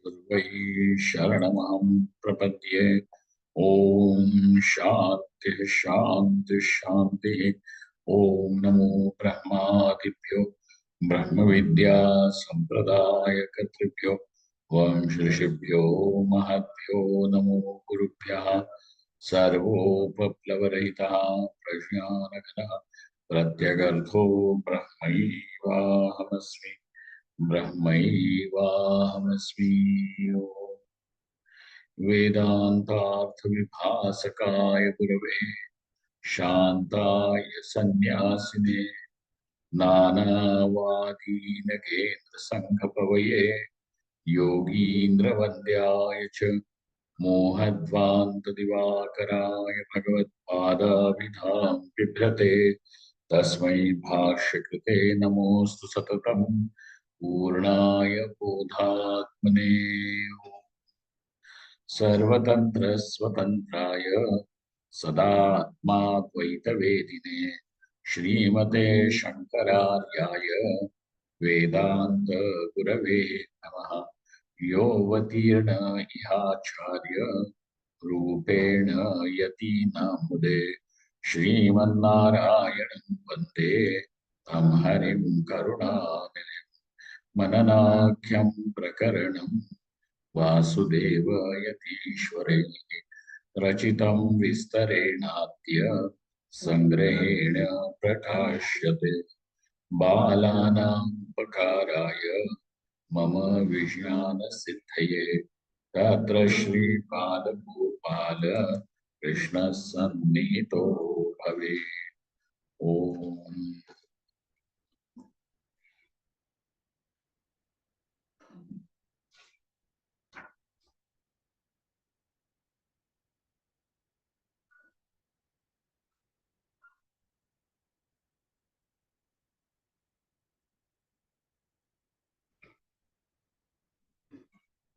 वै शरणमहं प्रपद्ये। ॐ शान्तिः शान्तिः शान्तिः। ॐ नमो ब्रह्मादिभ्यो ब्रह्मविद्या सम्प्रदायकर्तृभ्यो वंशऋषिभ्यो महद्भ्यो नमो गुरुभ्यः। सर्वोपप्लवरहितः प्रज्ञानघनः प्रत्यगर्थो ब्रह्मैवाहमस्मि ब्रह्मैवाहमस्मि। वेदान्तार्थविभासकाय गुरवे शान्ताय सन्न्यासिने नानावादीनगेन्द्रसङ्घपवये योगीन्द्रवन्द्याय च मोहध्वान्तदिवाकराय भगवत्पादाभिधां बिभ्रते तस्मै भाष्यकृते नमोऽस्तु सततं पूर्णाय बोधात्मने। सर्वतन्त्रस्वतन्त्राय सदात्माद्वैतवेदिने श्रीमते शङ्करार्याय वेदान्तगुरवे नमः। योऽवतीर्ण इहाचार्य रूपेण यतीनामुदे श्रीमन्नारायणं वन्दे तं हरिं करुणानिधिं। मननाख्यं प्रकरणं वासुदेवयतीश्वरे रचितं विस्तरेणाद्य संग्रहेण प्रकाश्यते। बालानां उपकाराय मम विज्ञानसिद्धये तत्र श्रीपादगोपाल कृष्णः सन्निहितो भवेत्। ॐ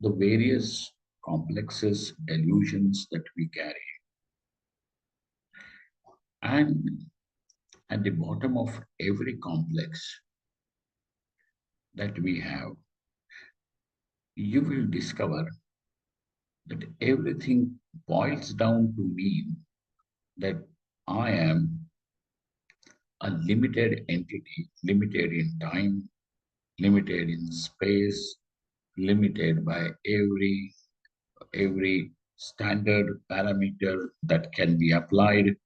the various complexes, delusions that we carry, and at the bottom of every complex that we have, you will discover that everything boils down to mean that I am a limited entity, limited in time, limited in space, limited by every standard parameter that can be applied,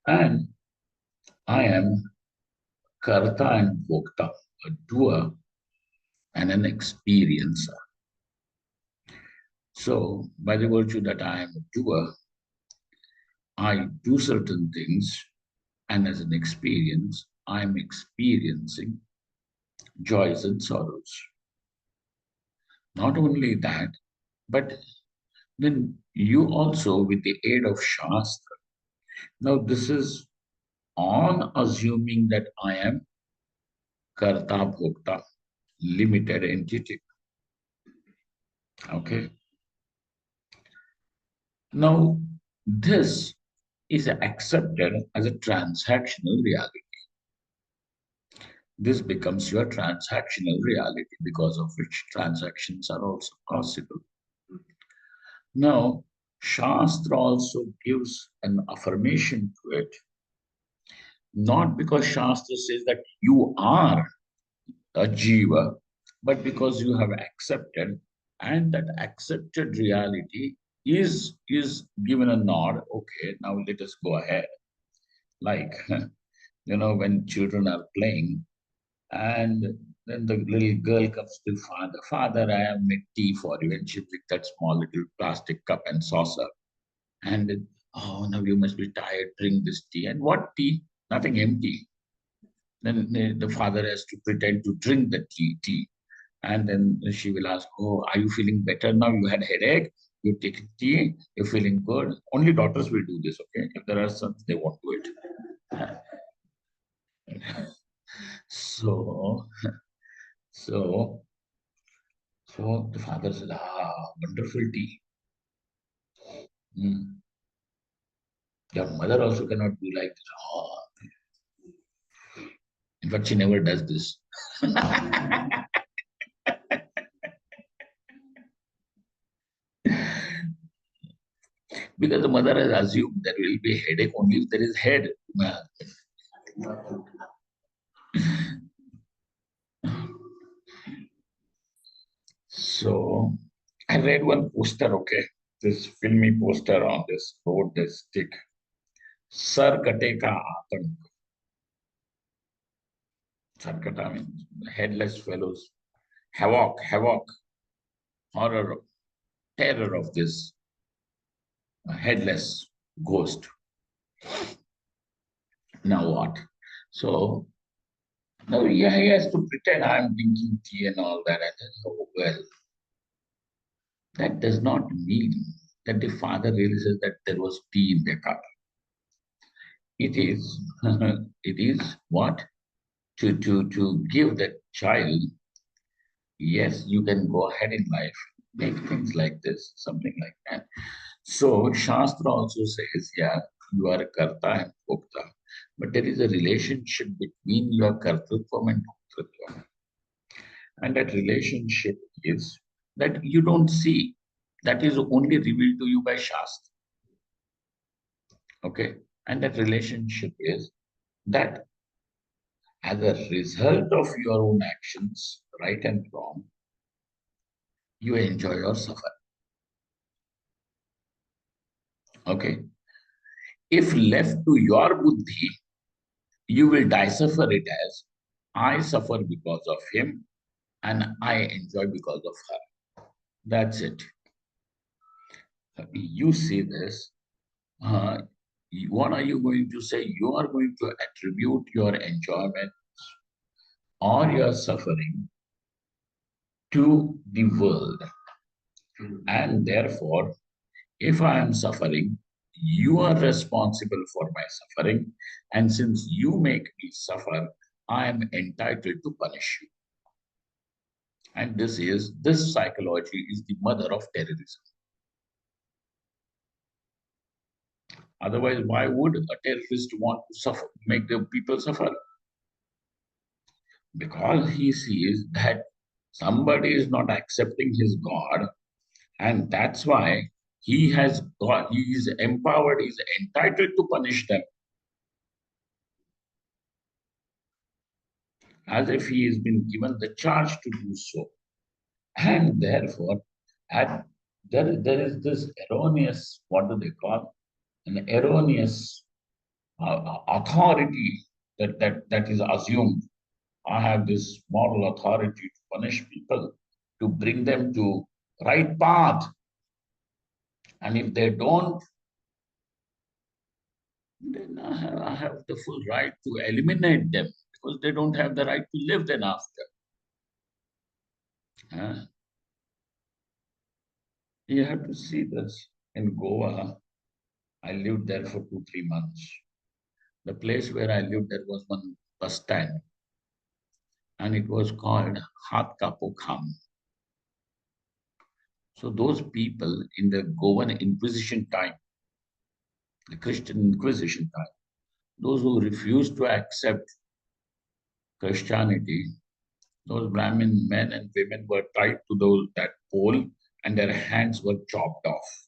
and I am karta and bhokta, a doer and an experiencer. So, by the virtue that I am a doer, I do certain things, and as an experience, I am experiencing joys and sorrows. Not only that, but then you also, with the aid of Shastra, now this is on assuming that I am karta bhokta, limited entity. Okay. Now, this is accepted as a transactional reality. This becomes your transactional reality, because of which transactions are also possible. Now, Shastra also gives an affirmation to it, not because Shastra says that you are a jiva, but because you have accepted, and that accepted reality is given a nod. Okay, now let us go ahead. Like, when children are playing, and then the little girl comes to father. Father, I have made tea for you. And she picked that small little plastic cup and saucer. And then, oh, now you must be tired. Drink this tea. And what tea? Nothing, empty. Then the father has to pretend to drink the tea. And then she will ask, oh, are you feeling better now? You had a headache. You take tea. You're feeling good. Only daughters will do this, okay? If there are sons, they won't do it. So, so So the father said, wonderful tea. Mm. Your mother also cannot do like this. In fact, she never does this. Because the mother has assumed there will be headache only if there is head. So I read one poster, okay, this filmy poster on this road, this stick. Sar kate ka atank. Sarkata means headless fellows. Havoc, horror, terror of this headless ghost. Now what? So now he has to pretend I'm drinking tea and all that. And then, oh, well, that does not mean that the father realizes that there was tea in the cup. It is, it is what? To give that child, yes, you can go ahead in life, make things like this, something like that. So Shastra also says, yeah, you are a karta and bhokta, but there is a relationship between your kartritvam and bhoktritvam. And that relationship is that you don't see. That is only revealed to you by Shastra. Okay? And that relationship is that as a result of your own actions, right and wrong, you enjoy or suffer. Okay? If left to your buddhi, you will decipher it as I suffer because of him and I enjoy because of her. That's it. You see this. Uh, what are you going to say? You are going to attribute your enjoyment or your suffering to the world. And therefore, if I am suffering, you are responsible for my suffering. And since you make me suffer, I am entitled to punish you. And this psychology is the mother of terrorism. Otherwise, why would a terrorist want to suffer, make the people suffer? Because he sees that somebody is not accepting his God, and that's why he is empowered, he is entitled to punish them, as if he has been given the charge to do so. And therefore, at, there is this erroneous, what do they call? An erroneous authority that is assumed. I have this moral authority to punish people, to bring them to right path. And if they don't, then I have the full right to eliminate them because they don't have the right to live then after. You have to see this. In Goa, I lived there for 2, 3 months. The place where I lived, there was one bus stand, and it was called Hat Kapokham. So those people in the Goan Inquisition time, the Christian Inquisition time, those who refused to accept Christianity, those Brahmin men and women were tied to that pole and their hands were chopped off.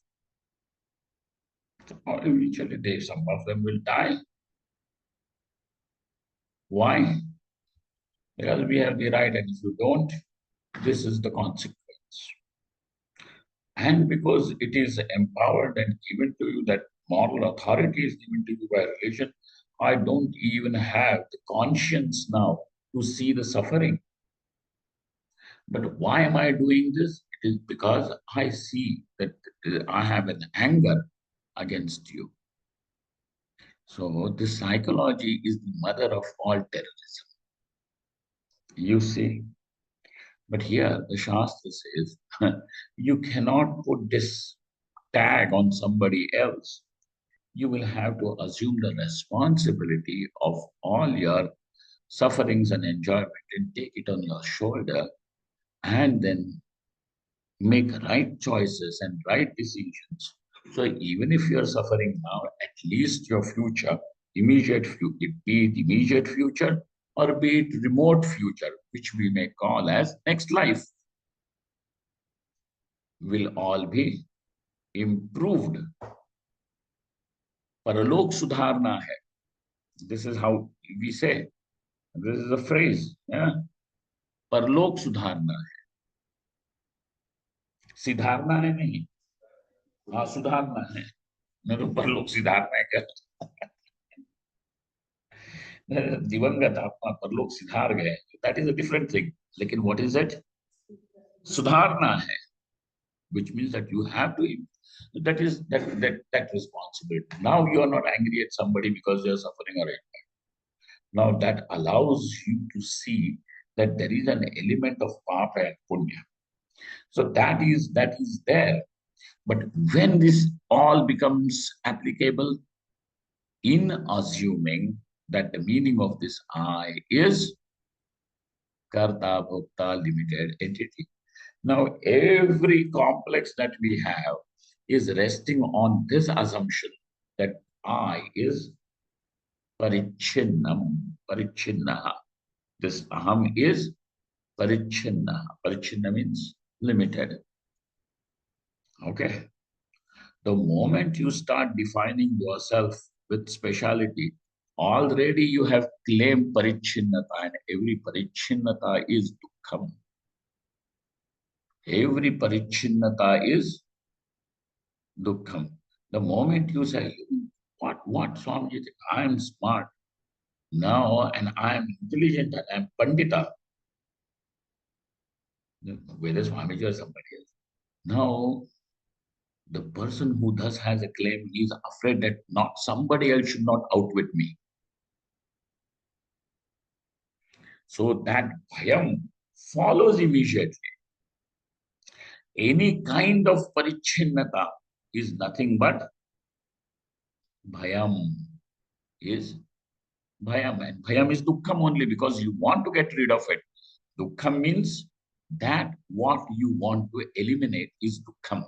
So eventually, some of them will die. Why? Because we have the right, and if you don't, this is the consequence. And because it is empowered and given to you, that moral authority is given to you by religion, I don't even have the conscience now to see the suffering. But why am I doing this? It is because I see that I have an anger against you. So this psychology is the mother of all terrorism. You see. But here the Shastra says you cannot put this tag on somebody else. You will have to assume the responsibility of all your sufferings and enjoyment and take it on your shoulder and then make right choices and right decisions. So even if you're suffering now, at least your future, be it immediate future or be it remote future, which we may call as next life, will all be improved Paralok sudharna hai. This is how we say. This is a phrase. Yeah. परलोक सुधारना है, सिधारना है नहीं। हाँ, सुधारना है। मैं तो परलोक सिधारना है क्या? दिवंगत आत्मा परलोक सिधार गए, that is a different thing. लेकिन व्हाट इज इट? सुधारना है, which means that you have to, that responsibility. Now you are not angry at somebody because they are suffering or anything. Now that allows you to see that there is an element of papa and punya. So that is there. But when this all becomes applicable in assuming that the meaning of this I is karta bhokta limited entity. Now every complex that we have is resting on this assumption that I is parichinnam, parichinnaha. This aham is parichinna. Parichinna means limited. Okay. The moment you start defining yourself with speciality, already you have claimed parichinnata, and every parichinnata is dukkham. Every parichinnata is dukkham. The moment you say, what, Swamiji, I am smart now and I am intelligent and I am pandita, whether Swamiji or somebody else. Now, the person who thus has a claim is afraid that not somebody else should not outwit me. So that bhayam follows immediately. Any kind of parichinnata is nothing but bhayam is bhayam. And bhayam is dukkham only because you want to get rid of it. Dukkham means that what you want to eliminate is dukkham.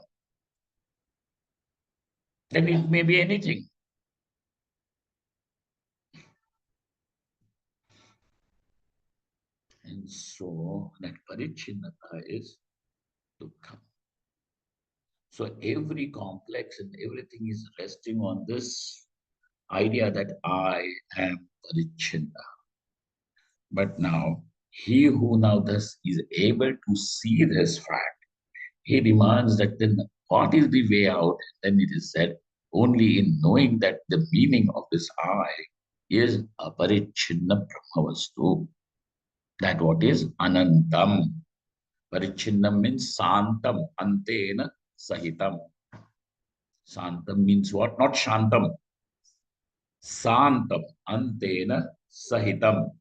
Then it may be anything. And so that parichinnata is dukkham. So every complex and everything is resting on this idea that I am parichinna. But now, he who now thus is able to see this fact, he demands that then what is the way out? Then it is said, only in knowing that the meaning of this I is aparichinna brahmavastu. That what is anantam. Parichinnam means santam, antena sahitam. Santam means what? Not shantam. Santam, antena sahitam.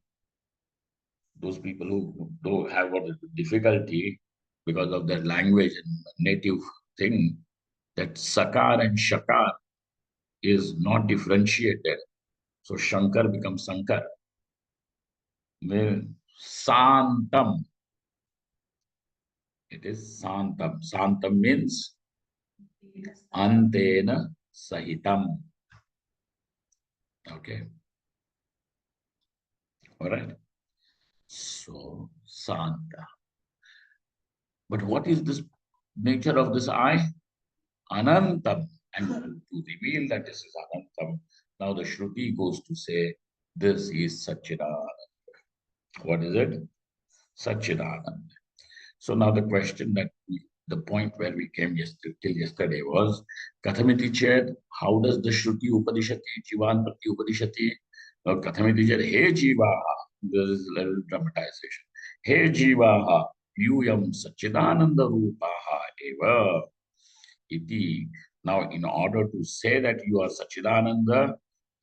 Those people who don't have what is difficulty because of their language and native thing, that sakar and shakar is not differentiated. So Shankar becomes Sankar. Santam. It is Santam. Santam means Antena Sahitam. Okay. All right. So Santa. But what is this nature of this I? Anantam. And to reveal that this is Anantam, now the Shruti goes to say, this is Satchidananda. What is it? Satchidananda. So now the question the point where we came till yesterday was, Kathamiti Ched, how does the Shruti Upadishati, Jivan Prati Upadishati, Kathamiti Ched, He Jivaha, this is a little dramatization. He Jivaha, Yuyam Satchidananda Rupaha Eva. Iti. Now, in order to say that you are Satchidananda,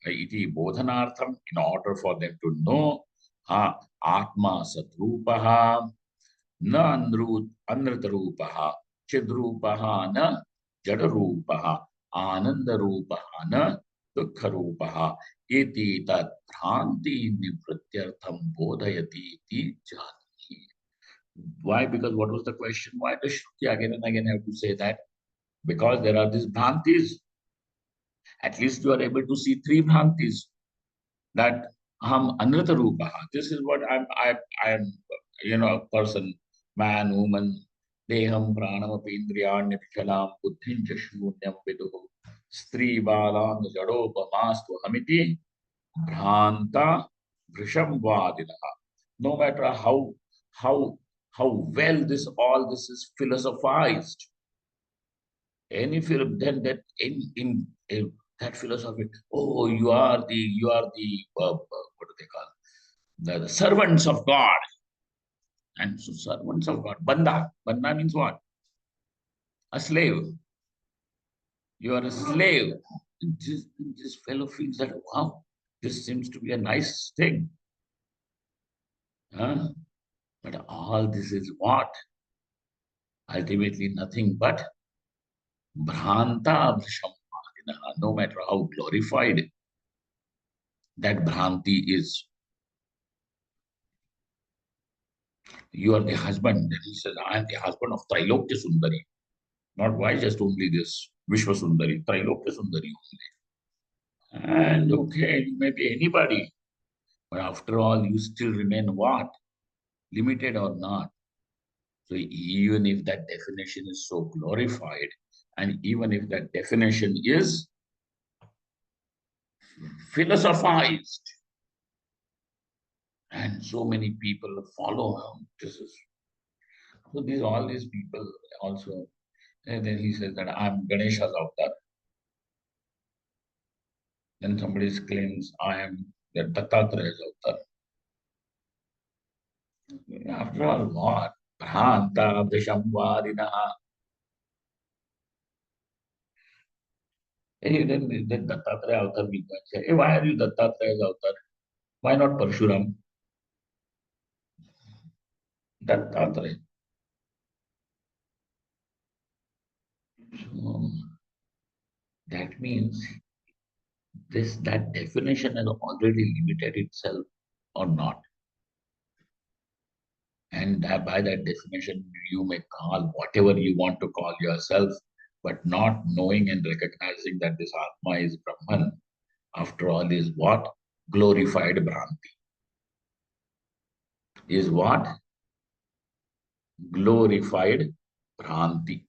iti bodhanartham, in order for them to know, Atma Satrupaha, na Anritarupaha, Chidrupaha, na Jadarupaha, Anandarupaha, na Dukkharupaha, iti tat bhranti nivrityartham bodhayati iti jati. Why? Because what was the question? Why does Shruti again and again have to say that? Because there are these bhrantis. At least you are able to see three bhrantis. That aham anrita rupaha. This is what I am, a person, man, woman. Deham pranamapindriyaṇyapichalam buddhim cha shūnyam viduhu stri balam jadopamastu hamiti bhranta vrishamvadinaha. No matter how how well this all this is philosophized, any film, then that in that philosophy, oh, you are the what do they call, the servants of God. And so servants of God, banda means what? A slave. You are a slave. This fellow feels that, wow, this seems to be a nice thing. Huh? But all this is what? Ultimately nothing but bhranta vrishammadina. No matter how glorified that bhranti is. You are the husband. Then he says, I am the husband of Trailokya Sundari. Not why just only this Vishwa Sundari, Trailokya Sundari only. And okay, you may be anybody, but after all, you still remain what? Limited or not. So even if that definition is so glorified, and even if that definition is philosophized, and so many people follow this is so these all these people also. And then he says that I'm Ganesha's avatar. Then somebody claims I am the Dattatreya's avatar. After all, what? Bhranta Vishamvadinaha. Then Dattatreya avatar we can say, hey, why are you Dattatreya's avatar? Why not Parshuram? Dattatreya. So that means this that definition has already limited itself or not. And by that definition, you may call whatever you want to call yourself, but not knowing and recognizing that this Atma is Brahman, after all, is what? Glorified Bhranti. Is what? Glorified Bhranti.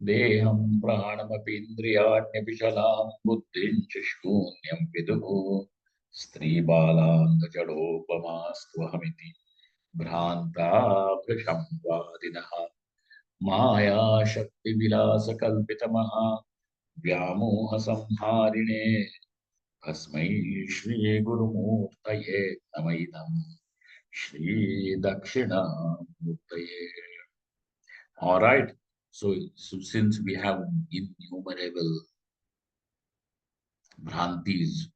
Deham pranamapindriyaṇyapichalam buddhim cha shūnyam viduhu stri balang jadopamastu Bhranta Vrishamvadinaha Maya Shakti Vilasa Kalpitamaha Vyamoha Samharine Tasmai Shri Guru Murtaye Namaidam Shri Dakshina Murtaye. All right. So since we have innumerable Bhrantis,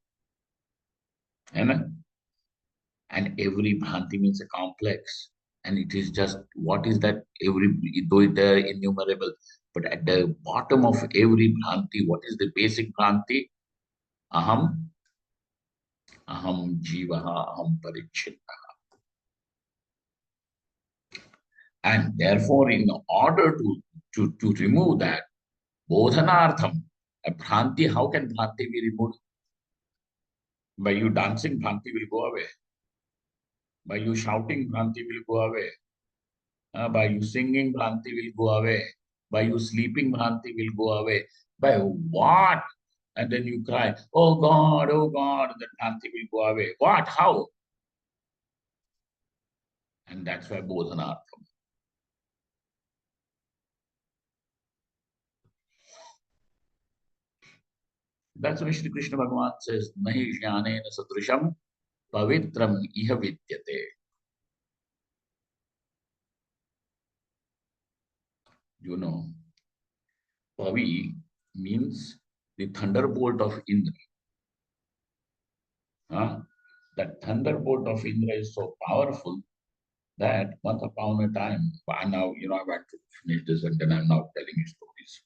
and every Bhranti means a complex. And it is just what is that every, though they're innumerable, but at the bottom of every Bhranti, what is the basic Bhranti? Aham, aham jivaha, aham parichinna. And therefore, in order to remove that, bodhanartham, a Bhranti, how can Bhranti be removed? By you dancing, Bhranti will go away. By you shouting, Bhranti will go away. By you singing, Bhranti will go away. By you sleeping, Bhranti will go away. By what? And then you cry, oh God, the Bhranti will go away. What? How? And that's why Bodhanartham. That's why Shri Krishna Bhagavan says, Nahi jnanena sadrisham pavitram iha vidyate. You know, Pavi means the thunderbolt of Indra. That thunderbolt of Indra is so powerful that once upon a time, and now, I want to finish this and then I'm now telling you stories.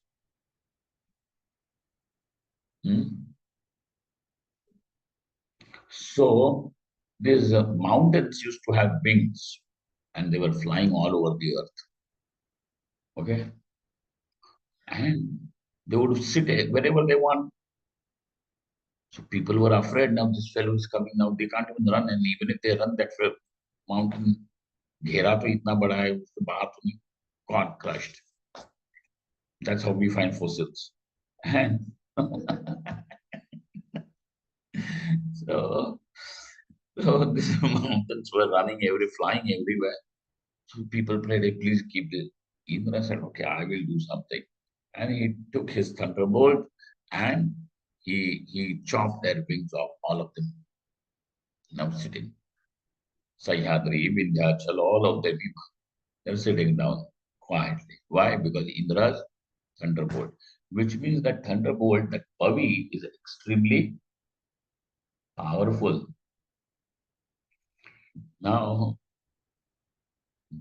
So, these mountains used to have wings and they were flying all over the earth. Okay? And they would sit wherever they want. So, people were afraid now this fellow is coming now. They can't even run. And even if they run, that mountain घेरा तो इतना बड़ा है उसके बाहर तो नहीं. got crushed. That's how we find fossils. And so, so these mountains were flying everywhere. So people prayed, "Hey, please keep this." Indra said, "Okay, I will do something." And he took his thunderbolt and he chopped their wings off, all of them now sitting. Sahyadri, Vindhyachal, all of them, they're sitting down quietly. Why? Because Indra's thunderbolt, which means that thunderbolt, that Pavi, is extremely powerful. Now,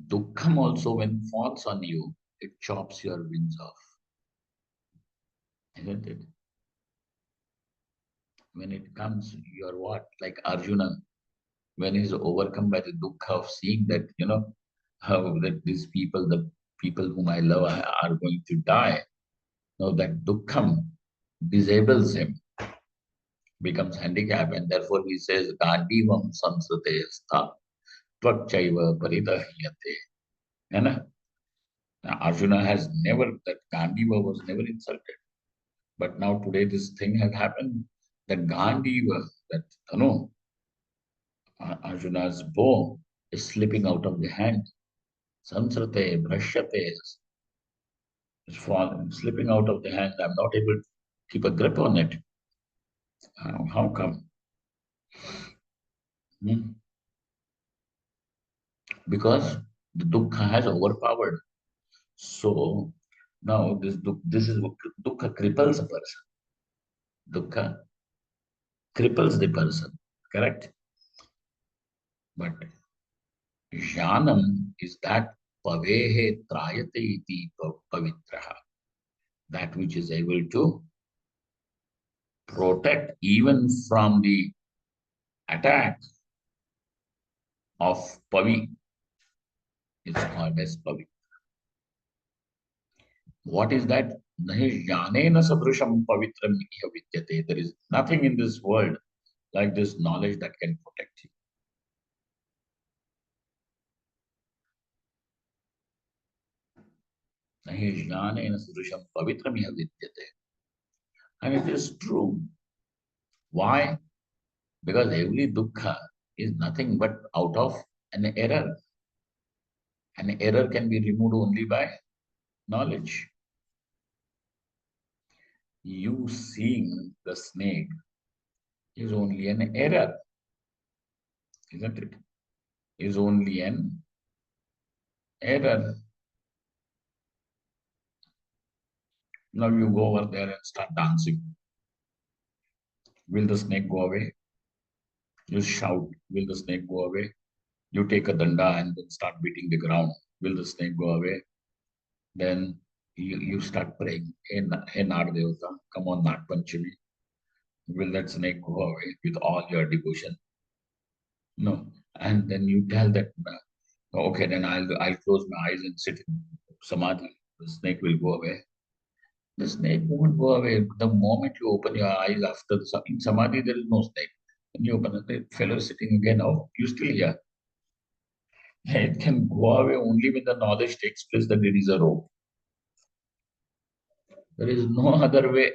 Dukkham also, when falls on you, it chops your wings off, isn't it? When it comes, you're what? Like Arjuna, when he's overcome by the dukkha of seeing that, how that these people, the people whom I love, are going to die. Now that dukkham disables him, becomes handicapped, and therefore he says, Gandivam sansate stha tvakchaiva paridahiyate. And Arjuna has never, that Gandiva was never insulted. But now today this thing has happened, that Gandiva, that Arjuna's bow is slipping out of the hand. Sansrate, brashyate, is falling, slipping out of the hand. I'm not able to keep a grip on it. How come? Hmm? Because the dukkha has overpowered. So now this is dukkha cripples a person. Dukkha cripples the person. Correct? But jnanam is that pavehe trayate iti pavitraha. That which is able to protect even from the attack of pavi. It's called as pavi. What is that? Nahi jnanena sadrusham pavitram iha vidyate. There is nothing in this world like this knowledge that can protect you. Nahi jnanena sadrusham pavitram iha vidyate. And it is true. Why? Because every dukkha is nothing but out of an error. An error can be removed only by knowledge. You seeing the snake is only an error, isn't it? Is only an error. Now you go over there and start dancing. Will the snake go away? You shout, will the snake go away? You take a danda and then start beating the ground. Will the snake go away? Then you start praying, hey Nagdevata, come on Nag Panchami. Will that snake go away with all your devotion? No. And then you tell that, okay, then I'll close my eyes and sit in samadhi. The snake will go away. The snake won't go away. The moment you open your eyes after in samadhi, there is no snake. When you open it, the fellow sitting again, oh, you still here. It can go away only when the knowledge takes place that it is a rope. There is no other way.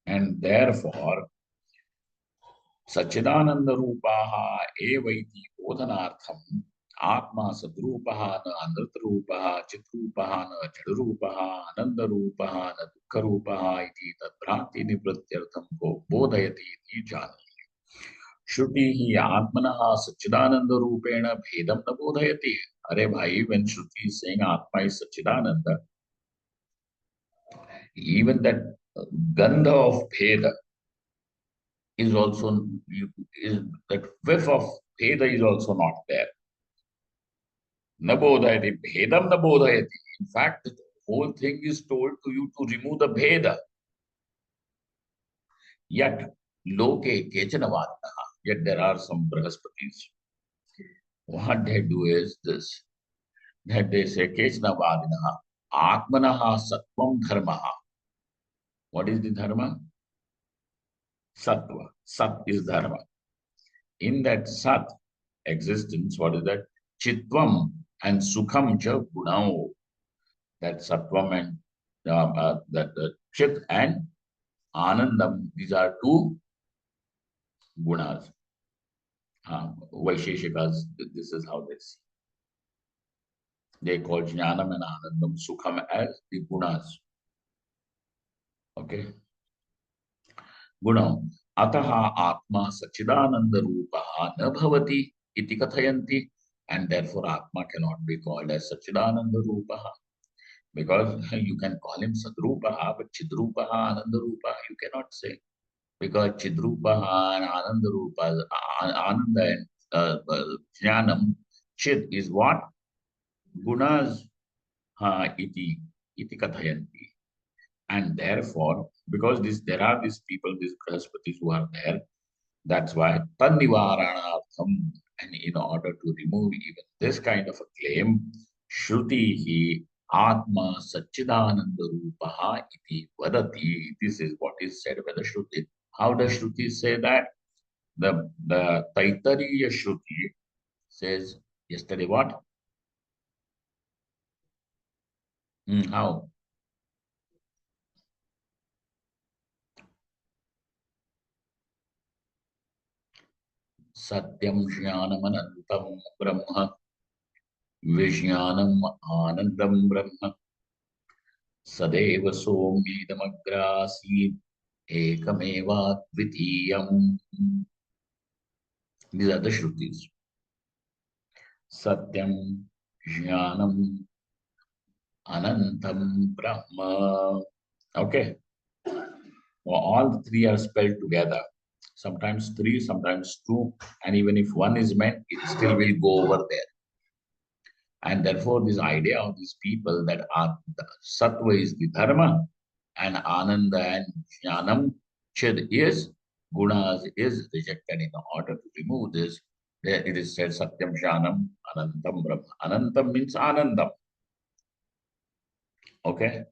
And therefore, Sachidananda Rupaha Evaiti Bodhanartham Atma Sadrupaha na Anrata Rupaha Chitrupaha na Jadarupaha Ananda Rupaha na Dukkha Rupaha iti Tadbhranti Nipratyartham Bodhayati iti Jani. Shruti hi Atmanaha Sachidananda Rupena Bhedam na Bodhayati. Are bhai, when Shruti is saying Atma is Sachidananda, even that gandha of Bheda is also, is that whiff of Bheda is also not there. Nabodhayati, Bhedam Nabodhayati. In fact, the whole thing is told to you to remove the Bheda. Yet, Loke Kechanavadanaha. Yet there are some Brahaspatis. What they do is this, that they say Kechanavadanaha, Atmanaha Sattvam Dharmaha. What is the Dharma? Sattva. Sat is Dharma. In that Sat existence, what is that? Chitvam and Sukham cha Gunao, that Sattvam and that Chit and Anandam, these are two gunas. Vaisheshikas, this is how they see. They call Jnanam and Anandam Sukham as the gunas. Okay. Gunam. Ataha Atma Sachidananda Rupaha na bhavati iti kathayanti. And therefore Atma cannot be called as Sachidananda Rupaha. Because you can call him Sadrupaha, but Chidrupaha, Anandarupaha, you cannot say. Because Chidrupaha and Anandarupa, Ananda and Jnanam, Chid is what? Gunas iti kathayanti. And therefore, because there are these people, these Brahaspatis who are there, that's why Tannivaranartham, and in order to remove even this kind of a claim, Shrutihi Atma Satchidananda Rupaha iti vadati. This is what is said by the Shruti. How does Shruti say that? The Taittariya Shruti says yesterday what? How? Satyam Jnanamanantam Brahma Vijnanam Anandam Brahma Sadeva Somidamagrasid Ekameva Dvitiyam. These are the Shrutis. Satyam, Jnanam, Anantam, Brahma. Okay. Well, all the three are spelled together. Sometimes three, sometimes two. And even if one is meant, it still will go over there. And therefore, this idea of these people that are the Sattva is the Dharma, and Ananda and Jnanam, Chid is, Gunas is rejected. In order to remove this, there it is said Satyam Jnanam Anantam Brahma. Anantam means Anandam. Okay?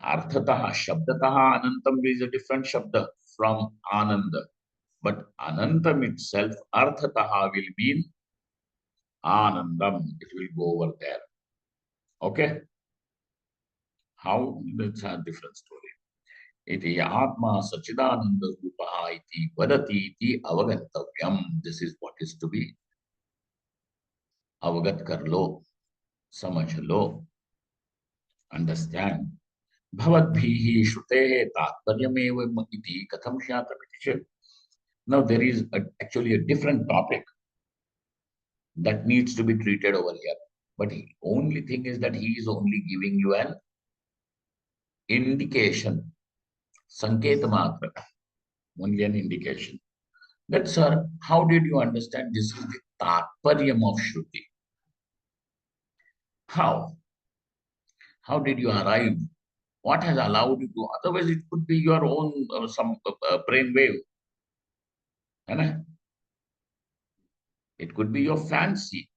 Arthataha, Shabdataha, Anantam is a different Shabda from Ananda. But Anantam itself, Arthataha will mean Anandam. It will go over there. Okay? How? That's a different story. Iti Atma Sachidananda Rupaha iti vadati iti avagantavyam. This is what is to be avagat kar lo, samajh lo, understand. Bhavatbhihi shrutehe tatparyamevam iti katham shyatamiti chet. Now there is actually a different topic that needs to be treated over here. But the only thing is that he is only giving you an indication, sanket matra, only an indication. That, sir, how did you understand this is the tatparyam of Shruti? How? How did you arrive? What has allowed you to? Otherwise, it could be your own some brain wave. Right? It could be your fancy.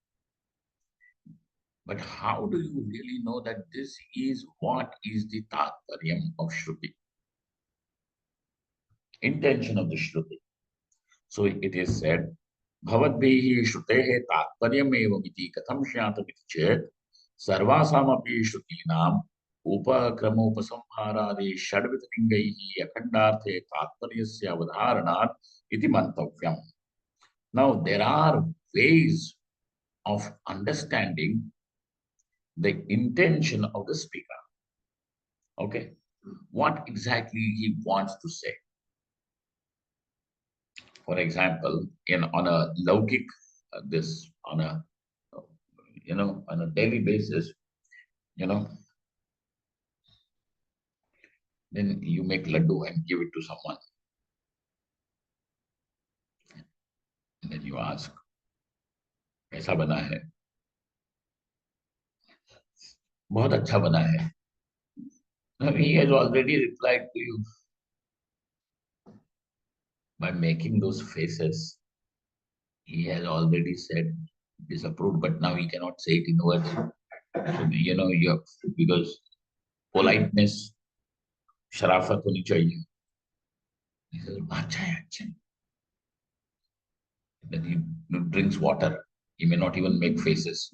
But how do you really know that this is what is the tatparyam of Shruti? Intention of the Shruti. So it is said, Bhavadbehi Shrutehe tatparyam evam iti katham shyatamiti chet sarvasamapi Shrutinam upakramopasamharade shadvitringaihi akhandarthe tatparyasya avadharanat iti mantavyam. Now there are ways of understanding the intention of the speaker. Okay, what exactly he wants to say. For example, on a laukik, this on a on a daily basis, then you make laddu and give it to someone, and then you ask, "कैसा बना है?" बहुत अच्छा बना है. Now, he has already replied to you by making those faces. He has already said disapproved, but now he cannot say it in words. So, you have to, because politeness, sharafat honi chahiye. He says, अच्छा है, अच्छा है. Then he drinks water. He may not even make faces.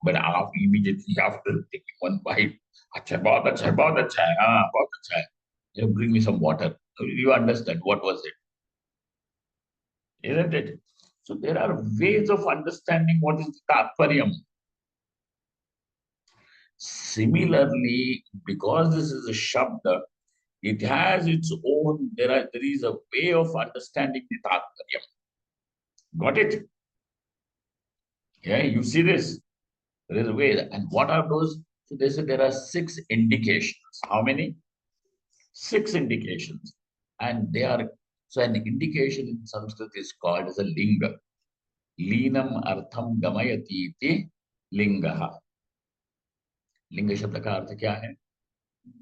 But immediately after taking one bite, acha, bahut acha hai, bahut acha hai, bahut acha hai. Bring me some water. You understand what was it, isn't it? So there are ways of understanding what is Tatparyam. Similarly, because this is a Shabda, it has its own, there is a way of understanding the Tatparyam. Got it? Yeah, you see this? There is a way. And what are those? So they say there are 6 indications. How many? 6 indications. And they are, so an indication in Sanskrit is called as a linga. Linam artham gamayati iti lingaha. लिंग शब्द का अर्थ क्या है?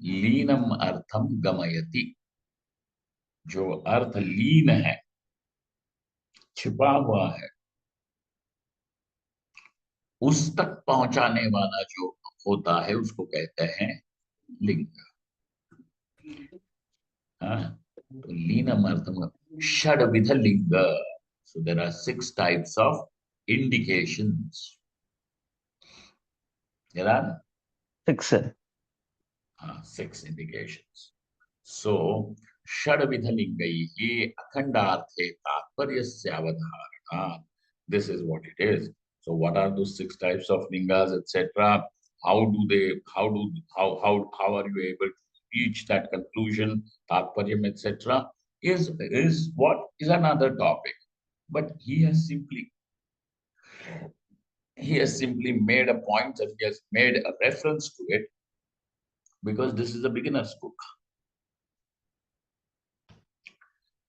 लीनम अर्थम गमयति, जो अर्थ लीन है, छिपा हुआ है, उस तक पहुंचाने वाला जो होता है उसको कहते हैं लिंग. तो लीनम अर्थम षड्विध लिंग. So there are 6 types of indications. There are 6. 6 indications. So षड्विधलिंगैः अखंडार्थे तात्पर्यस्य अवधारणा. This is what it is. So what are those 6 types of lingas, etc.? How are you able to reach that conclusion, tatparyam, etc.? Is what is another topic. But he has simply made a point, that he has made a reference to it, because this is a beginner's book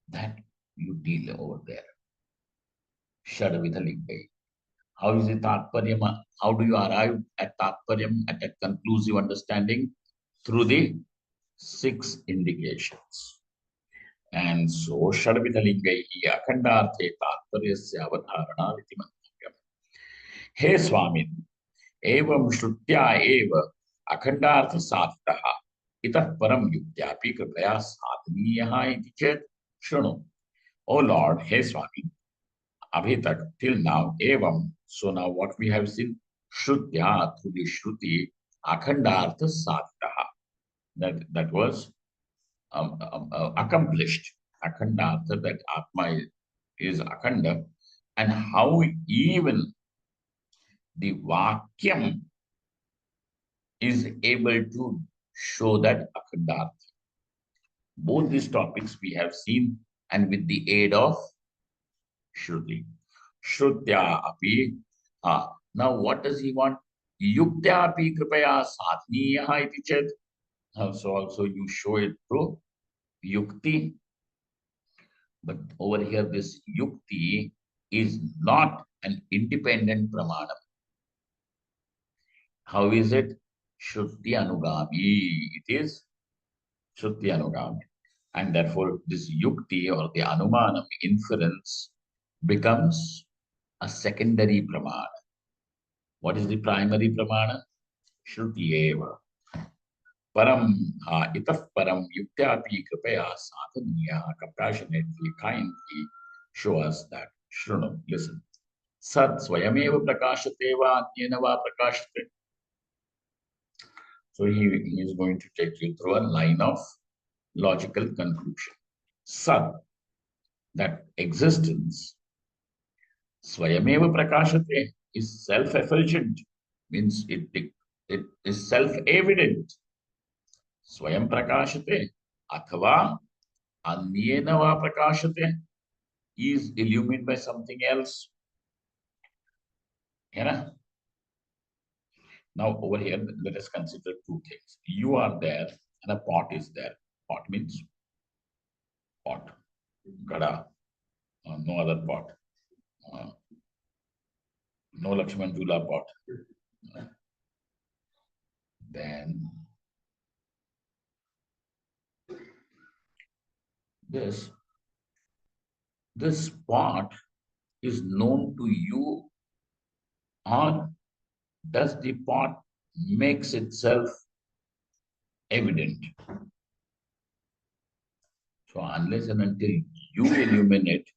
that you deal over there. Shadavithalingai. How is it Tatparyam? How do you arrive at Tatparyam, at a conclusive understanding? Through the 6 indications. And so Shadavithalingai Akhandarthe Tatparyasya Avadharana Viti Mantavyam. He Swamin, evam Shrutya eva Akhandartha Sadhitaha itah param yuktyapi kripaya sadhaniyaha iti chet shrunu. O Lord, He Swami, abhi tak, till now, evam, so now what we have seen, Shrutya, through the Shruti, Akhandartha Sadhitaha. That was accomplished. Akhandartha, that Atma is Akhanda, and how even the Vakyam is able to show that Akhandartha. Both these topics we have seen, and with the aid of Shruti. Shrutya api. Now what does he want? Yuktya api kripaya sadhniyaha iti chet. So also you show it through yukti. But over here, this yukti is not an independent pramanam. How is it? Shruti anugami. It is Shruti anugami. And therefore, this yukti or the anumanam, inference, becomes a secondary pramana. What is the primary pramana? Shruti eva. Param, itaf param yuktapi kripaya sadhaniya, compassionately, kindly show us that. Shrunu, listen. Sat swayameva prakashate va anyena va prakashate. So he is going to take you through a line of logical conclusion. Sat, that existence, swayameva prakashate, is self-effulgent, means it is self-evident. Swayam prakashate, athava anyena va prakashate, is illumined by something else. Yeah. Now over here, let us consider 2 things. You are there and a pot is there. Pot means pot. Gada. No other pot. No Lakshman Jula pot. Then this pot is known to you, or does the pot makes itself evident? So unless and until you illuminate,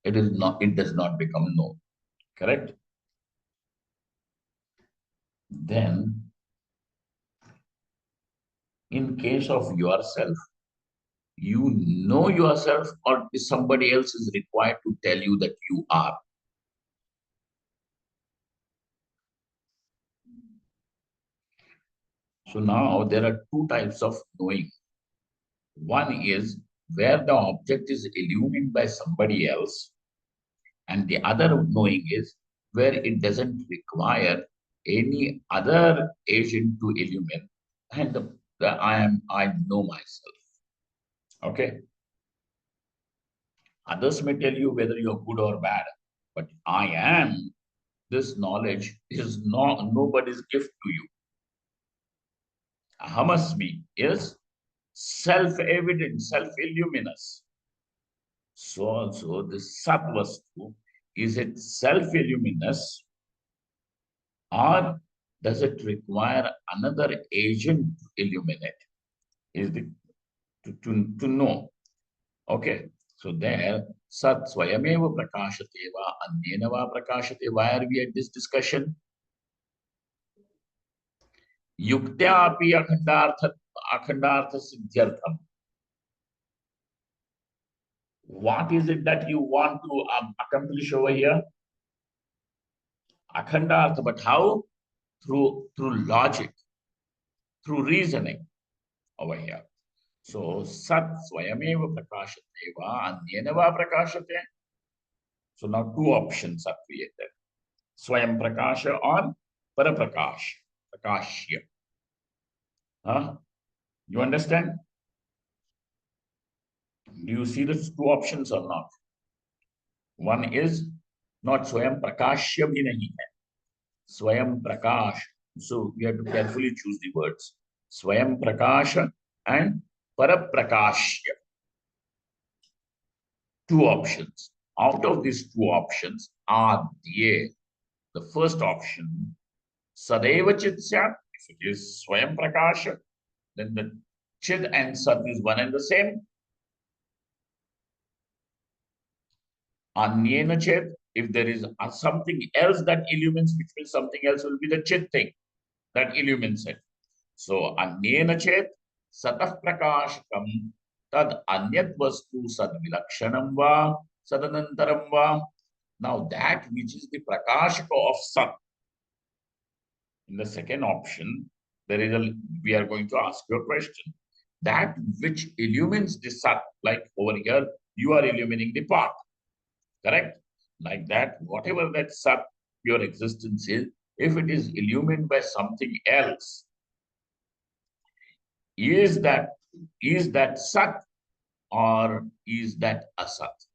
it does not become known. Correct? then in case of yourself, you know yourself, or somebody else is required to tell you that you are? So now there are two types of knowing. One is where the object is illumined by somebody else, and the other knowing is where it doesn't require any other agent to illumine, and I know myself. Okay. Others may tell you whether you're good or bad, but I am. This knowledge is not nobody's gift to you. Ahamasmi is self-evident, self-illuminous. So also the Satvastu, is it self-illuminous, or does it require another agent to illuminate? Is the to know. Okay. So there, Sat Swayameva Prakashateva Anyenava Prakashate. Why are we at this discussion? Yuktya api akhandartha siddhyartham. What is it that you want to accomplish over here? Akhandartha, but how? Through logic, through reasoning over here. So Sat Swayameva Prakashateva Anyenava Prakashate. So now two options are created. Swayam Prakasha or Paraprakash. Prakashya. Huh? You understand? Do you see the two options or not? One is not Swayam Prakashya bhi nahi hai. Swayam Prakash. So we have to carefully choose the words. Swayam Prakasha and Paraprakashya. Two options. Out of these two options are the first option, Sadeva Chit Syat. If it is Swayam Prakasha, then the Chid and Sat is one and the same. Anyena Chet, if there is something else that illumines, which means something else will be the Chit thing that illumines it. So Anyena Chet, Satah Prakashakam, Tad Anyat Vastu Sad Vilakshanam Va, Sadanantaram Va. Now that which is the Prakashaka of Sat. In the second option, we are going to ask you a question. That which illumines the Sat, like over here, you are illumining the path. Correct? Like that, whatever that Sat, your existence is, if it is illumined by something else, is that Sat or is that Asat?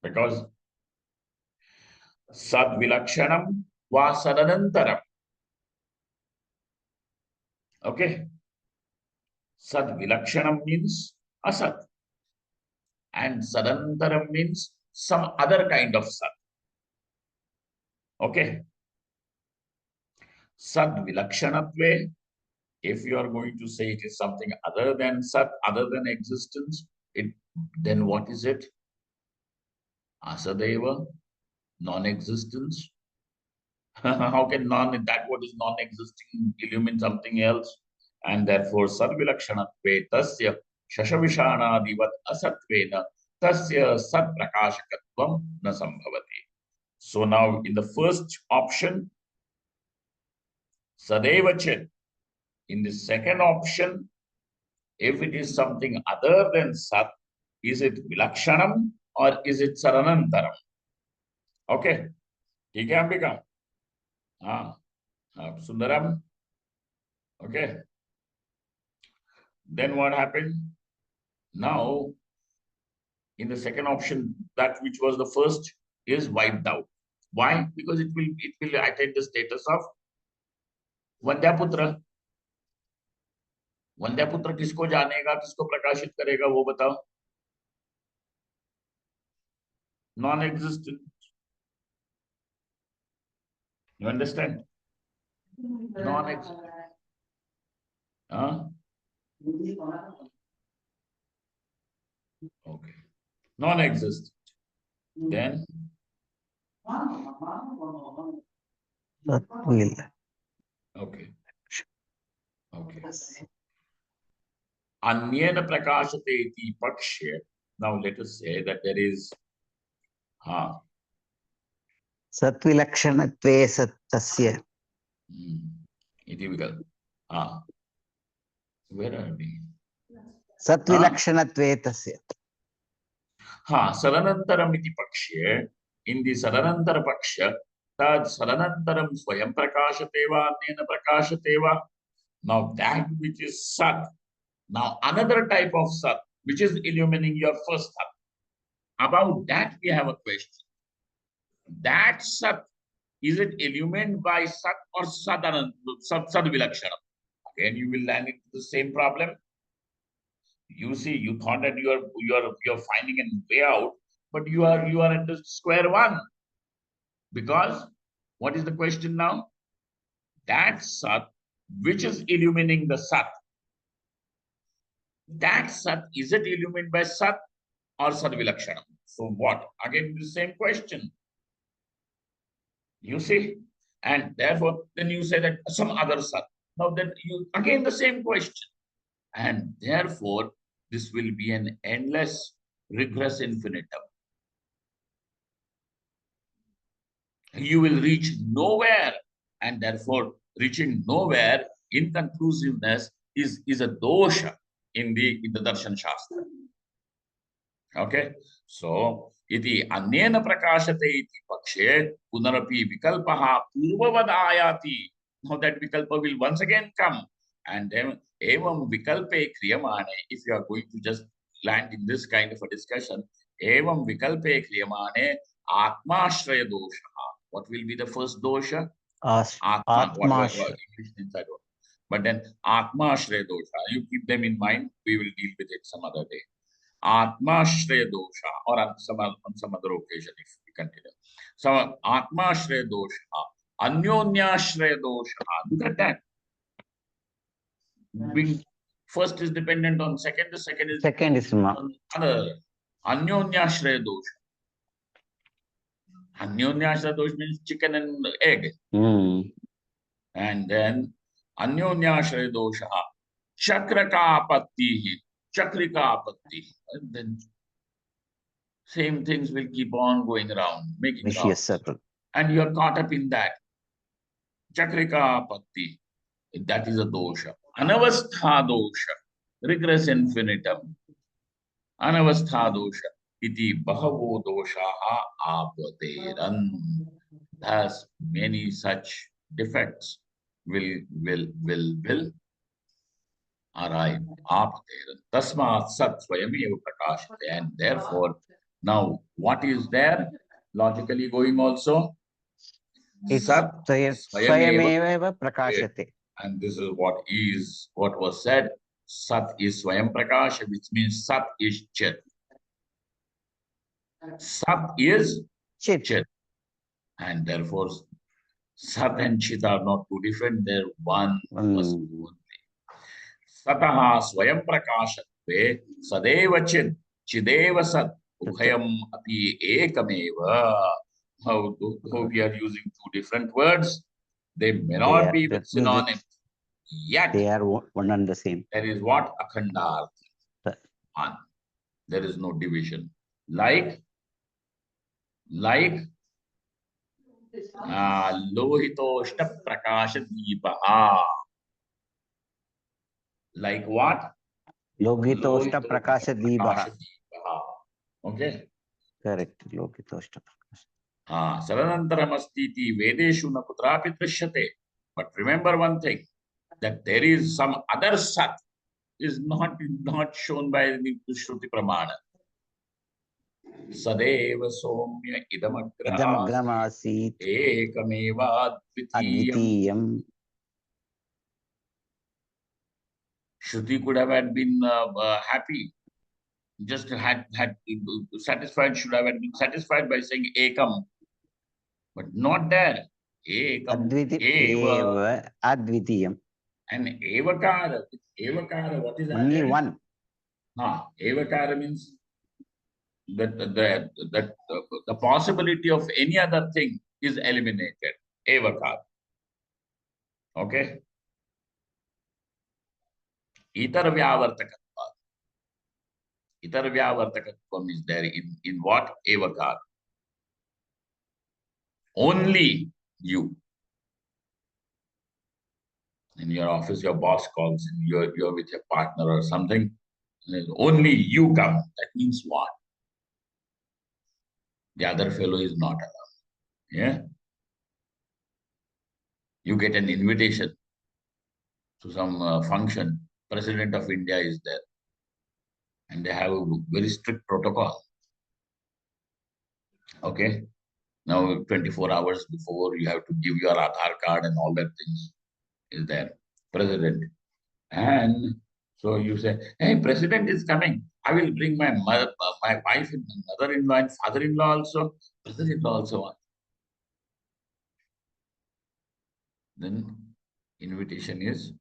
Because Sat Vilakshanam va Sadanantaram. Okay. Sat Vilakshanam means Asat. And Sadanantaram means some other kind of Sat. Okay. Sat Vilakshanatve, if you are going to say it is something other than Sat, other than existence, then what is it? Asadeva, non-existence. How can that what is non-existing illumine something else? And therefore, Sarvilakshanatve tasya shashavishanadivat asatvena tasya sat prakashakatvam na sambhavati. So now in the first option, Sadeva Chit. In the second option, if it is something other than Sat, is it Vilakshanam or is it Saranantaram? Okay. ठीक है अंबिका? हाँ. Sundaram? Okay. Then what happened? Now, in the second option, that which was the first is wiped out. Why? Because it will attain the status of Vandyaputra. वंद्यापुत्र किसको जानेगा, किसको प्रकाशित करेगा, वो बताओ? Non existent. You understand? Non-existent. Okay. Non-existent. Then Sat will. Okay. Okay. Anyena prakashate iti pakshe. Now let us say that there is Satvilakshana tasya. iti vikalpa. Where are we? Satvilakshanatve tasya. Saranantaram iti pakshe. In the saranantara paksha, tad saranantaram swayam prakashateva anyena prakashateva. Now that which is sat. Now another type of sat, which is illumining your first sat. About that we have a question. That sat, is it illumined by sat or sadvilakshanam? Again, you will land into the same problem. You see, you thought that you're finding a way out, but you are at the square one. Because what is the question now? That sat, which is illumining the sat, that sat, is it illumined by sat or sadvilakshanam? So what? Again, the same question. You see, and therefore, then you say that some other sat. Now then you again the same question. And therefore, this will be an endless regress infinitum. You will reach nowhere, and therefore, reaching nowhere, inconclusiveness is a dosha in the Darshan Shastra. Okay, so iti anyena prakashate iti pakshe punarapi vikalpaha purvavad ayati. Now that vikalpa will once again come, and then evam vikalpe kriyamane. If you are going to just land in this kind of a discussion, evam vikalpe kriyamane atmashraya dosha. What will be the first dosha? Atma. What English inside? But then atmashraya dosha. You keep them in mind. We will deal with it some other day. Atmashraya dosha, or on some other occasion if we continue. So Atmashraya dosha, Anyonyashraya dosha. Look at that. Being first is dependent on second, the second is on other. Anyonyashraya dosha. Anyonyashraya dosha means chicken and egg. And then Anyonyashraya dosha, Chakraka apattihi, Chakrika apattihi. And then same things will keep on going around, making rounds. And you are caught up in that. Chakrika apatti, that is a dosha. Anavastha dosha, regress infinitum. Anavastha dosha, iti bahavo doshaha apateran. Thus, many such defects will arrive. Apateran. Tasmat sat swayameva prakashate. And therefore, now what is there? Logically going also? Sat swayameva prakashate. And this is what was said. Sat is swayam prakasha, which means sat is chit. Sat is chit. And therefore, sat and chit are not two different, they're one person only. Sataha swayam prakashatve sadeva chit chideva sat ubhayam api ekameva. How we are using two different words, they may not be with synonyms, yet they are one and the same. There is what? Akhandar. One. There is no division. Like Lohitoshta Prakasha Deepaha. Like what? Lohitoshta Prakasha Deepaha. Okay. Correct. Lohitoshta Prakasha. Saranantaramastiti Vedeshu na kutrapi drishyate. But remember one thing, that there is some other sat is not shown by the Shruti Pramana. Sadeva Somya idamagramasit ekameva advitiyam. Shruti could have been happy, just had satisfied, should have been satisfied by saying ekam, but not there. Ekam, eva, advitiyam. And evakara, what is that? Only one. Evakara means that the possibility of any other thing is eliminated. Evakara. Okay? Itar Vyavartakatva. Itar Vyavartakatvam is there in what? Evakar. Only you. In your office, your boss calls and you're with your partner or something. Only you come. That means what? The other fellow is not allowed. Yeah? You get an invitation to some function. President of India is there. And they have a very strict protocol. Okay? Now, 24 hours before, you have to give your Aadhaar card and all that things is there. President. And so you say, hey, president is coming. I will bring my mother, my wife and mother-in-law and father-in-law also. Brother-in-law also want. Then invitation is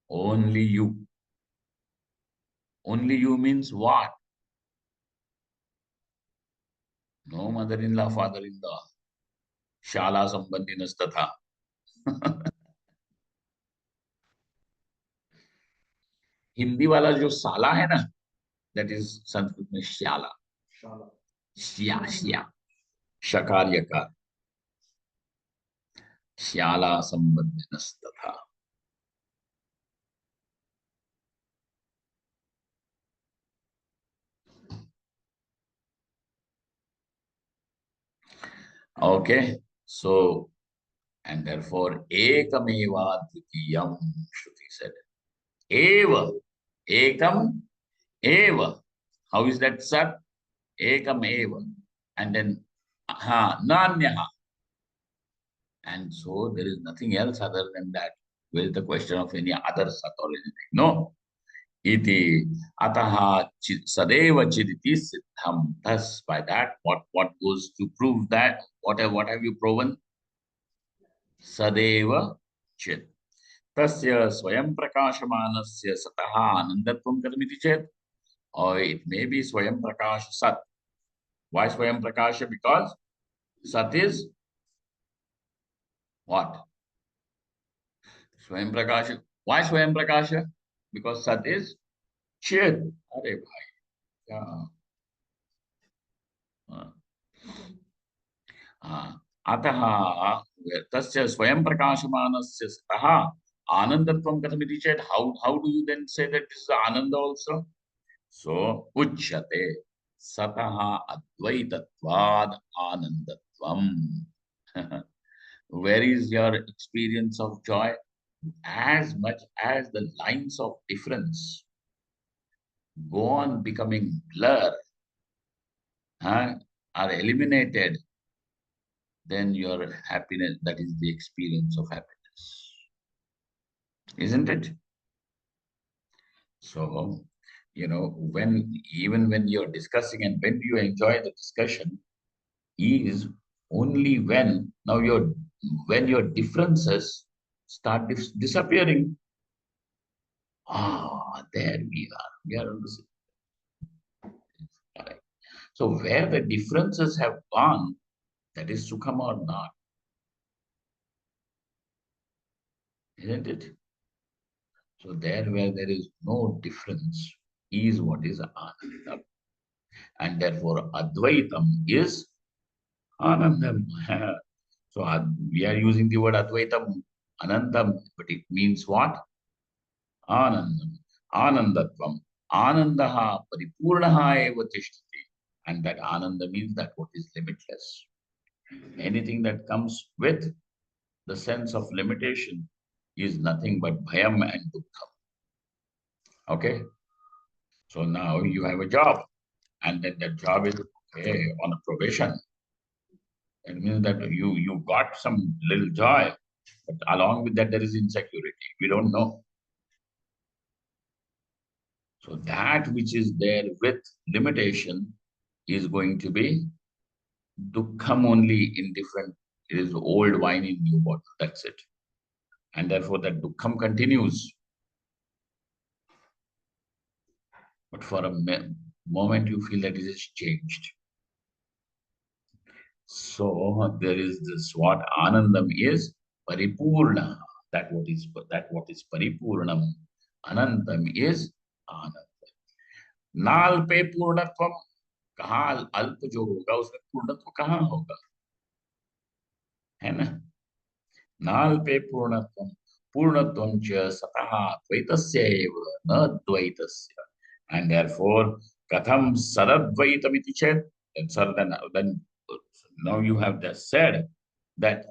only you. Only you means what? No mother-in-law, father-in-law. Shala sambandhinas tatha. Hindi वाला जो साला है ना, that is Sanskrit में श्याला. श्या श्या शकार यकार श्याला संबंधिनस्तथा. Okay, so and therefore ekameva dvitiyam, Shruti said. Eva, ekam eva. How is that, sir? Ekam eva. And then nanyaha. And so there is nothing else other than that. Where is the question of any other sat or anything? No. Iti ataha sadeva chiditi siddham. Thus, by that, what goes to prove that? What have you proven? Sadeva chid. Tasya swayam prakashamanasya sataha anandatvam kadamiti ched. Or it may be swayam prakasha sat. Why swayam prakasha? Because sat is what? Swayam prakasha. Why swayam prakasha? Because sat is chid. Are bhai. Yeah. अतः तस्य स्वयं प्रकाशमानस्य सतः आनंदत्वं कथमिति चेत् how do you then say that this is ananda also? So uchyate satah advaitatvad anandatvam. Where is your experience of joy? As much as the lines of difference go on becoming blur, are eliminated, then your happiness, that is the experience of happiness. Isn't it? So, even when you're discussing and when you enjoy the discussion is only when your differences start disappearing. There we are. We are on the same. Right. So where the differences have gone, that is Sukham or not. Isn't it? So there where there is no difference is what is Anandam. And therefore Advaitam is Anandam. So we are using the word Advaitam, Anandam, but it means what? Anandam. Anandatvam. Anandaha paripurnaha eva tishtati. And that Ananda means that what is limitless. Anything that comes with the sense of limitation is nothing but bhayam and dukkham. Okay? So now you have a job, and then that job is on a probation. It means that you got some little joy, but along with that there is insecurity. We don't know. So that which is there with limitation is going to be dukkham only in different. It is old wine in new bottle. That's it. And therefore that dukkham continues. But for a moment you feel that it is changed. So there is this what Anandam is paripurna. That what is paripurnam. Anantam is ananta. नाल पे पूर्णत्व कहाँ अल्प जो होगा उसमें पूर्णत्व कहाँ होगा, है ना? नाल पे पूर्णत्व पूर्णत्वं च सतः द्वैतस्य एव न द्वैतस्य, and therefore katham saradvaitamiti chet. Then now you have just said that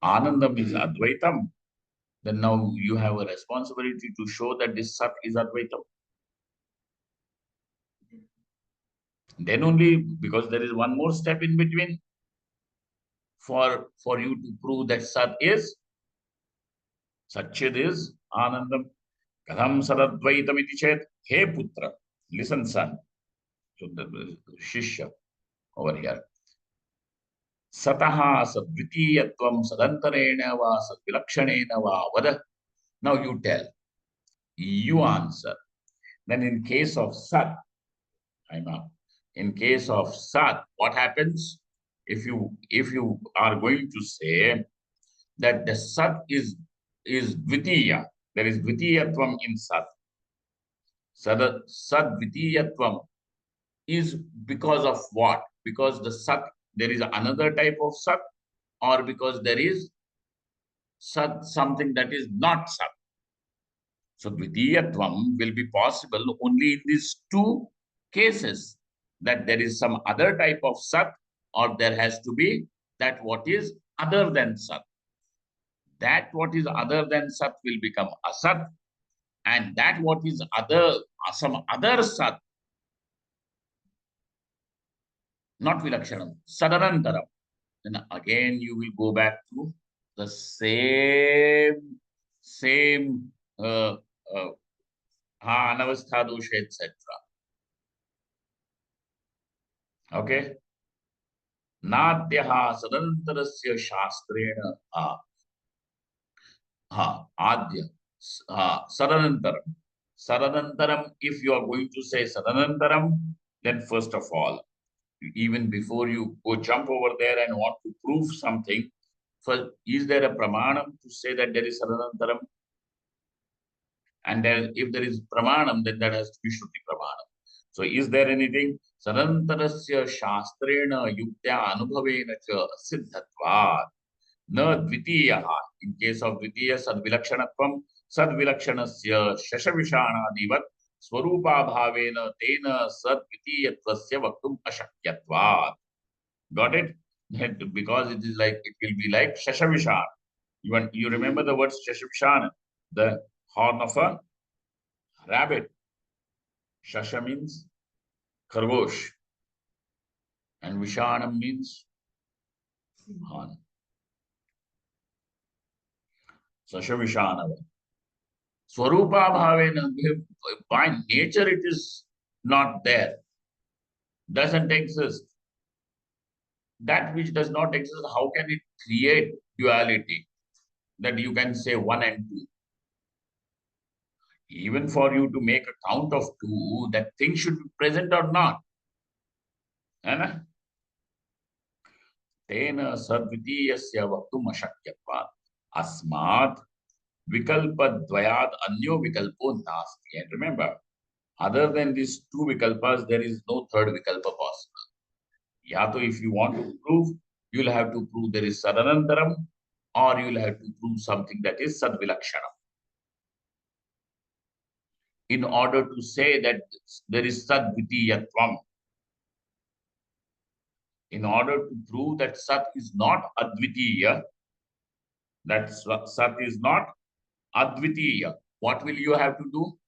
anandam is advaitam. Then now you have a responsibility to show that this sat is advaitam. Then only, because there is one more step in between for you to prove that sat is Satchid is Anandam. Katham Saradvaitamiti Chet. He Putra. Listen, son. So the Shishya over here. Sataha Sadvitiyatvam Sadantarena va Sadvilakshana va Vada. Now you tell. You answer. Then in case of Sat, I'm up. In case of Sat, what happens? If you are going to say that the Sat is Dvitiya, there is Dvitiyatvam in Sat. Sadvitiyatvam is because of what? Because the Sat, there is another type of Sat, or because there is Sat, something that is not Sat. So Dvitiyatvam will be possible only in these two cases, that there is some other type of Sat, or there has to be that what is other than Sat. That what is other than Sat will become Asat, and that what is other, some other Sat, not Vilakshanam, Sadanantaram. Then again you will go back to the same Anavastha dosha, etc. Okay? Nadyaha Sadanantarasya Shastrena Adya Sadanantaram. Sadanantaram, if you are going to say Sadanantaram, then first of all, even before you go jump over there and want to prove something, first, is there a pramanam to say that there is Sadanantaram? And then if there is pramanam, then that has to be Shruti pramanam. So is there anything? Sadanantarasya shastrena yuktya anubhavena cha siddhatvat na dvitiyaha. In case of dvitiya sadvilakshanatvam, sadvilakshanasya shashavishanadivat swarupa bhavena tena sadvitiyatvasya vaktum ashakyatvat. Got it? Because it is like, it will be like shashavishan. You remember the word shashavishan, the horn of a rabbit. Shasha means khargosh, and vishanam means horn. Shasha vishanava. Swarupa bhavena, by nature it is not there, doesn't exist. That which does not exist, how can it create duality? That you can say one and two. Even for you to make a count of two, that thing should be present or not. Tena sadvitiyasya vaktum ashakyatvat asmat vikalpadvayad anyo vikalpo nasti. And remember, other than these two vikalpas, there is no third vikalpa possible. Ya to if you want to prove, you'll have to prove there is sadanantaram, or you'll have to prove something that is sadvilakshanam. In order to say that there is sadvitiyatvam, in order to prove that Sat is not Advitiya, that Sat is not Advitiya, what will you have to do?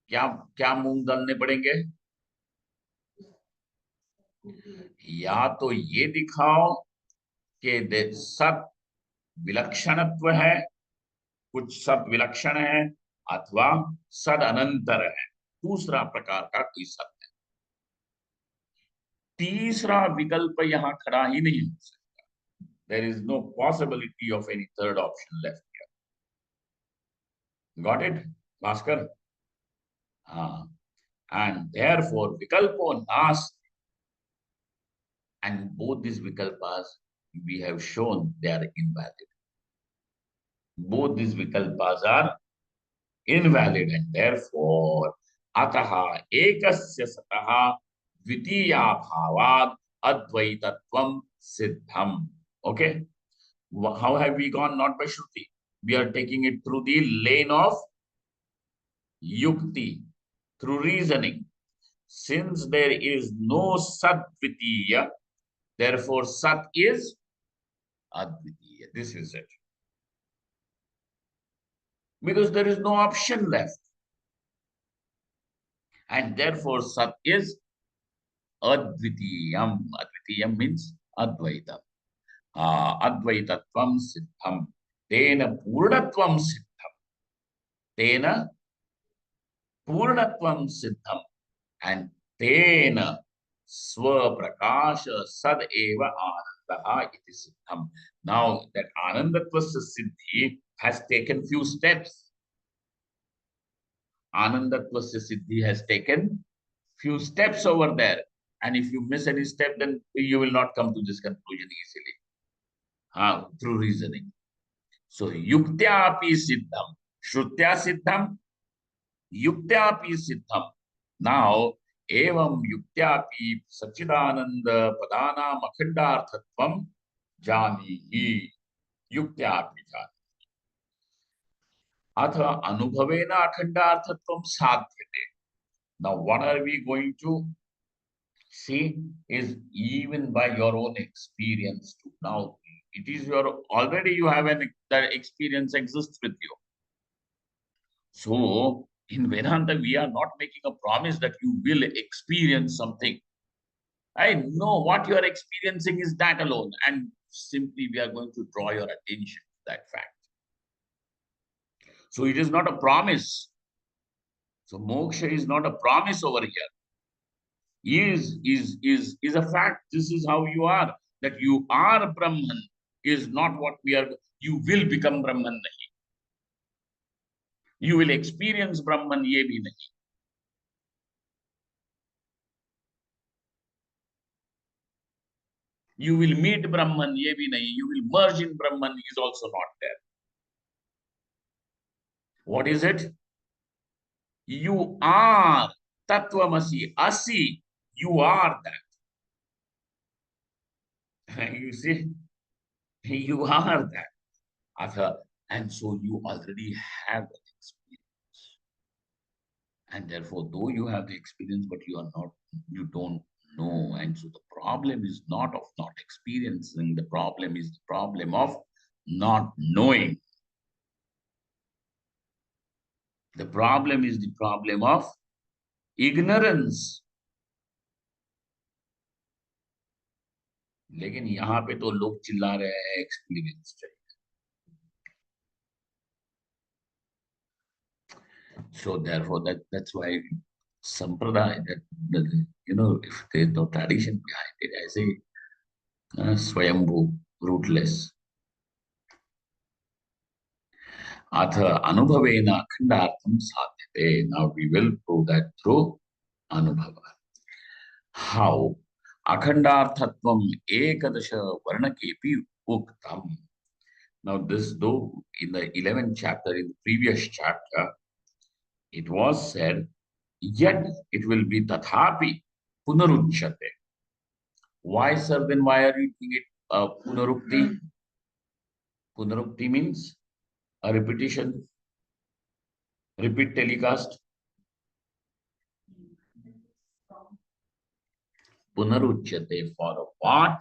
क्या क्या मूंग डालने पड़ेंगे? या तो ये दिखाओ कि सत विलक्षणत्व है, कुछ सत विलक्षण है, अथवा सद अनंतर है, दूसरा प्रकार का कोई सत है. तीसरा विकल्प यहाँ खड़ा ही नहीं हो सकता. There is no possibility of any third option left here. Got it, Bhaskar? And therefore, vikalpo nasti. And both these vikalpas, we have shown they are invalid. Both these vikalpas are invalid, and therefore ataha ekasya sataha dvitiya bhavat advaitatvam siddham. Okay, how have we gone? Not by Shruti. We are taking it through the lane of yukti, through reasoning. Since there is no sat dvitiya, therefore sat is advitiya. This is it. Because there is no option left. And therefore sat is advitiyam. Advitiyam means advaita. Advaitatvam siddham. Tena purnatvam siddham. Tena purnatvam siddham. And tena swaprakasha sad eva anandaha iti siddham. Now that anandatvasya siddhi has taken few steps. Anandatvasya siddhi has taken few steps over there. And if you miss any step, then you will not come to this conclusion easily. Through reasoning. So, yuktya api siddham. Shrutya siddham. Yuktya api siddham. Now, evam yuktya api sachidananda padana akhandarthatvam janihi. Yuktya api jani. Atha anubhavena akhandarthatvam sadhyate. Now, what are we going to see is even by your own experience too. Now, it is your already you have that experience exists with you. So, in Vedanta, we are not making a promise that you will experience something. I know what you are experiencing is that alone, and simply we are going to draw your attention to that fact. So, it is not a promise. So, moksha is not a promise over here. Is a fact. This is how you are. That you are Brahman is not what we are. You will become Brahman nahi. You will experience Brahman ye bhi nahi. You will meet Brahman ye bhi nahi. You will merge in Brahman is also not there. What is it? You are Tattvamasi, Asi. You are that. You see, you are that. And so you already have that experience. And therefore, though you have the experience, but you don't know. And so the problem is not of not experiencing, the problem is the problem of not knowing. The problem is the problem of ignorance. लेकिन यहाँ पे तो लोग चिल्ला रहे हैं experience चाहिए. So therefore that's why sampradaya, that if there's no tradition behind it, I say swayambhu, rootless. Atha anubhavena akhandartham sadhyate. Now we will prove that through anubhava. How? Akhandarthatvam ekadasha varnakepi uktam. Now this, though in the 11th chapter, in the previous chapter, it was said, yet it will be tathapi punaruchyate. Why, sir? Then why are you doing it punarukti? Punarukti means a repetition, repeat telecast. Punaruchyate for what?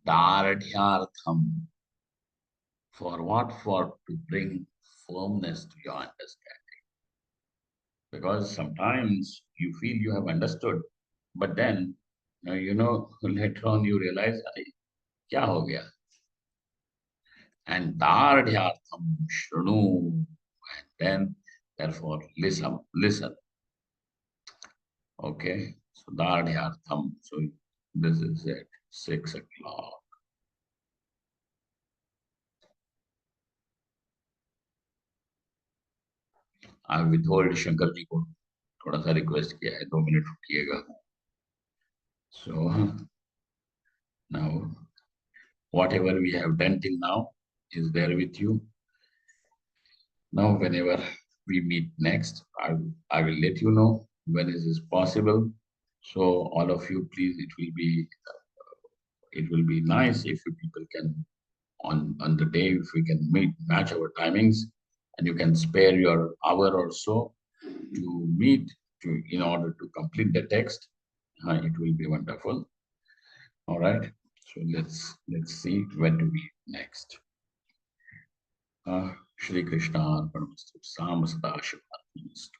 Dardhyartham. For what? For to bring firmness to your understanding. Because sometimes you feel you have understood, but then, later on you realize, kya ho gaya? And dardhyartham shrunu. And then, therefore, listen. Okay. So dardhyartham. So this is at 6 o'clock. I withhold Shankar ji को थोड़ा सा request किया है, 2 minute रुकिएगा. So now whatever we have done till now is there with you. Now, whenever we meet next, I will let you know when is this possible. So all of you, please, it will be nice if you people can on the day if we can match our timings, and you can spare your hour or so to meet in order to complete the text. It will be wonderful. All right. So let's see when to meet next. Shri Krishna Arpanastu Sam Sadashivastu.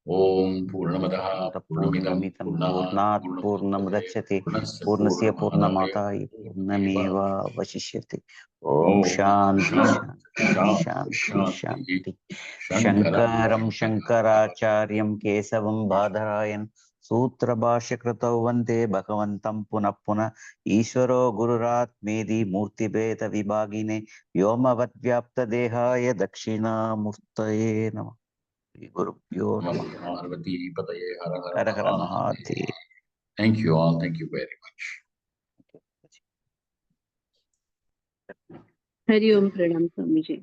Om Purnamadaha Purnamidam पूर्णमिदं Purnat पूर्णात् Purnamudachyate पूर्णमुदच्यते Purnasya पूर्णस्य Purnamadaraya पूर्णमादाय Purnameva पूर्णमेवावशिष्यते ॐ Om शान्ति Shanti शान्ति Shanti शान्ति Shanti शान्ति Shankara शङ्करं Shankara शङ्कराचार्यं केशवं बादरायन् सूत्रभाष्यकृतौ वन्दे भगवन्तं पुनः पुनः ईश्वरो गुरुरात्मेदि मूर्तिभेदविभागिने व्योमवद्व्याप्तदेहाय दक्षिणामूर्तये नमः गुरुभ्यो नमः Parvati Pataye Hara Hara her her Mahadev. Mahadev Thank you all. Thank you very much. Hari ओम प्रणाम स्वामी जी।